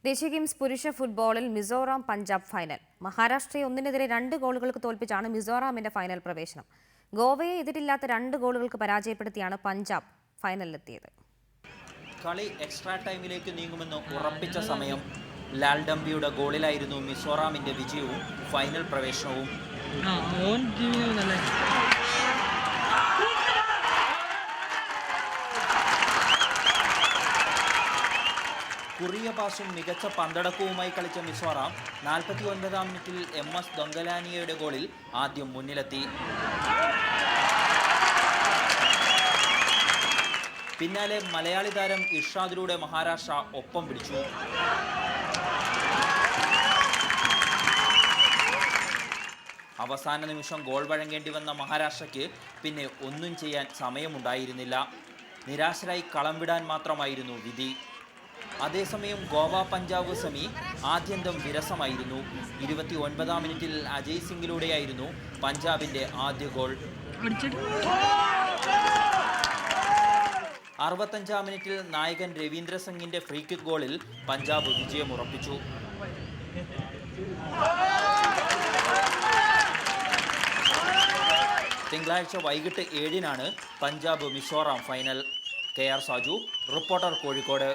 ദേശീയ ഗെയിംസ് പുരുഷ ഫുട്ബോളിൽ മിസോറാം പഞ്ചാബ് ഫൈനൽ. മഹാരാഷ്ട്രയെ 1-2 ഗോളുകൾക്ക് തോൽപ്പിച്ചാണ് മിസോറാമിന്റെ ഫൈനൽ പ്രവേശനം. ഗോവയെ എതിരില്ലാത്ത 2 ഗോളുകൾക്ക് പരാജയപ്പെടുത്തിയാണ് പഞ്ചാബ് ഫൈനലിലെത്തിയത്. കളി എക്സ്ട്രാ ടൈമിലേക്ക് നീങ്ങുമെന്ന് ഉറപ്പിച്ച സമയം ലാൽഡംബിയുടെ ഗോളിലായിരുന്നു മിസോറാമിന്റെ വിജയവും ഫൈനൽ പ്രവേശനവും. കുറിയ പാസും മികച്ച പന്തടക്കവുമായി കളിച്ച മിസോറാം 49-ാം മിനിറ്റിൽ MS ദൊങ്കലാനിയയുടെ ഗോളിൽ ആദ്യം മുന്നിലെത്തി. പിന്നാലെ മലയാളി താരം ഇർഷാദിലൂടെ മഹാരാഷ്ട്ര ഒപ്പം പിടിച്ചു. അവസാന നിമിഷം ഗോൾ വഴങ്ങേണ്ടി വന്ന മഹാരാഷ്ട്രയ്ക്ക് പിന്നെ ഒന്നും ചെയ്യാൻ സമയമുണ്ടായിരുന്നില്ല. നിരാശരായി കളം വിടാൻ മാത്രമായിരുന്നു വിധി. അതേസമയം ഗോവ പഞ്ചാബ് സെമി ആദ്യന്തം വിരസമായിരുന്നു. 29-ാം മിനിറ്റിൽ അജയ് സിംഗിലൂടെയായിരുന്നു പഞ്ചാബിന്റെ ആദ്യ ഗോൾ. 65-ാം മിനിറ്റിൽ നായകൻ രവീന്ദ്ര സിംഗിന്റെ ഫ്രീ കിക്ക് ഗോളിൽ പഞ്ചാബ് വിജയമുറപ്പിച്ചു. തിങ്കളാഴ്ച വൈകിട്ട് 7-നാണ് പഞ്ചാബ് മിസോറാം ഫൈനൽ. KR സാജു, റിപ്പോർട്ടർ, കോഴിക്കോട്.